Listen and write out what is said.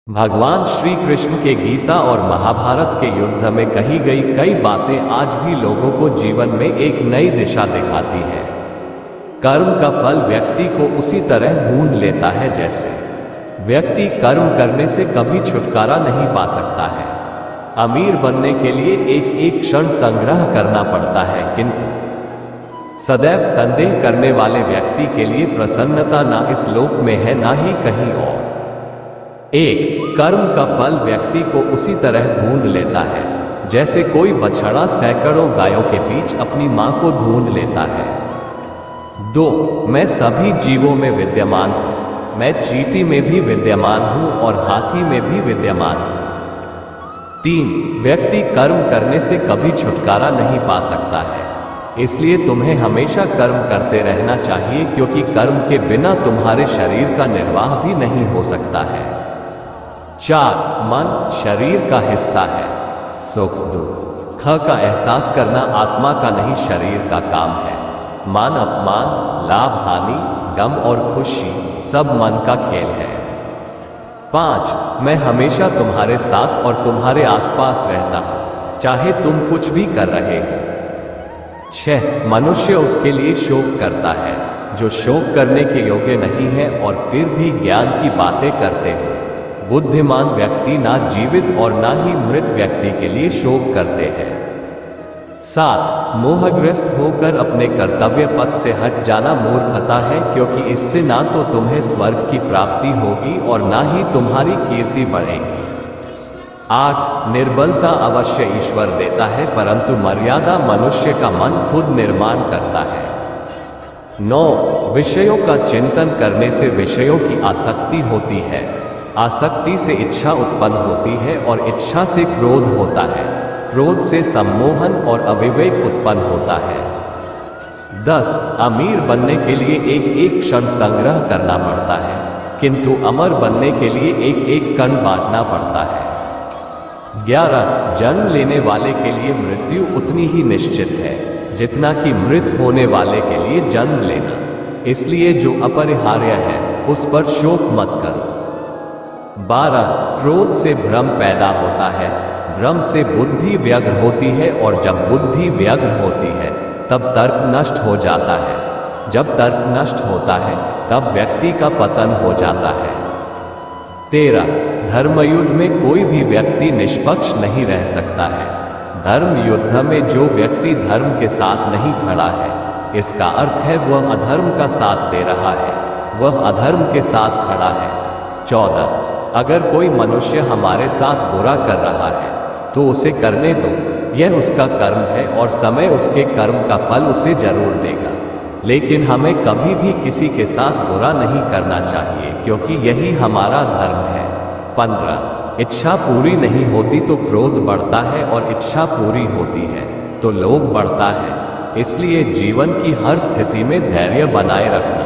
भगवान श्री कृष्ण के गीता और महाभारत के युद्ध में कही गई कई बातें आज भी लोगों को जीवन में एक नई दिशा दिखाती है। कर्म का फल व्यक्ति को उसी तरह ढूंढ लेता है जैसे व्यक्ति कर्म करने से कभी छुटकारा नहीं पा सकता है। अमीर बनने के लिए एक एक क्षण संग्रह करना पड़ता है, किंतु सदैव संदेह करने वाले व्यक्ति के लिए प्रसन्नता ना इस लोक में है ना ही कहीं और। एक कर्म का फल व्यक्ति को उसी तरह ढूंढ लेता है जैसे कोई बछड़ा सैकड़ों गायों के बीच अपनी मां को ढूंढ लेता है। दो, मैं सभी जीवों में विद्यमान हूं, मैं चींटी में भी विद्यमान हूं और हाथी में भी विद्यमान हूं। तीन, व्यक्ति कर्म करने से कभी छुटकारा नहीं पा सकता है, इसलिए तुम्हें हमेशा कर्म करते रहना चाहिए, क्योंकि कर्म के बिना तुम्हारे शरीर का निर्वाह भी नहीं हो सकता है। चार, मन शरीर का हिस्सा है। सुख दुख का एहसास करना आत्मा का नहीं शरीर का काम है। मान अपमान, लाभ हानि, गम और खुशी सब मन का खेल है। पांच, मैं हमेशा तुम्हारे साथ और तुम्हारे आसपास रहता हूं, चाहे तुम कुछ भी कर रहे हो। छह, मनुष्य उसके लिए शोक करता है जो शोक करने के योग्य नहीं है और फिर भी ज्ञान की बातें करते हो। बुद्धिमान व्यक्ति ना जीवित और ना ही मृत व्यक्ति के लिए शोक करते हैं। सात, मोहग्रस्त होकर अपने कर्तव्य पथ से हट जाना मूर्खता है, क्योंकि इससे ना तो तुम्हें स्वर्ग की प्राप्ति होगी और ना ही तुम्हारी कीर्ति बढ़ेगी। आठ, निर्बलता अवश्य ईश्वर देता है, परंतु मर्यादा मनुष्य का मन खुद निर्माण करता है। नौ, विषयों का चिंतन करने से विषयों की आसक्ति होती है, आसक्ति से इच्छा उत्पन्न होती है और इच्छा से क्रोध होता है, क्रोध से सम्मोहन और अविवेक उत्पन्न होता है। 10, अमीर बनने के लिए एक एक क्षण संग्रह करना पड़ता है, किंतु अमर बनने के लिए एक एक कण बांटना पड़ता है। 11, जन्म लेने वाले के लिए मृत्यु उतनी ही निश्चित है जितना कि मृत होने वाले के लिए जन्म लेना, इसलिए जो अपरिहार्य है उस पर शोक मत करो। 12, क्रोध से भ्रम पैदा होता है, भ्रम से बुद्धि व्यग्र होती है और जब बुद्धि व्यग्र होती है तब तर्क नष्ट हो जाता है, जब तर्क नष्ट होता है तब व्यक्ति का पतन हो जाता है। 13, धर्मयुद्ध में कोई भी व्यक्ति निष्पक्ष नहीं रह सकता है। धर्म युद्ध में जो व्यक्ति धर्म के साथ नहीं खड़ा है, इसका अर्थ है वह अधर्म का साथ दे रहा है, वह अधर्म के साथ खड़ा है। 14, अगर कोई मनुष्य हमारे साथ बुरा कर रहा है तो उसे करने दो, यह उसका कर्म है और समय उसके कर्म का फल उसे जरूर देगा, लेकिन हमें कभी भी किसी के साथ बुरा नहीं करना चाहिए, क्योंकि यही हमारा धर्म है। 15, इच्छा पूरी नहीं होती तो क्रोध बढ़ता है और इच्छा पूरी होती है तो लोभ बढ़ता है, इसलिए जीवन की हर स्थिति में धैर्य बनाए रखना।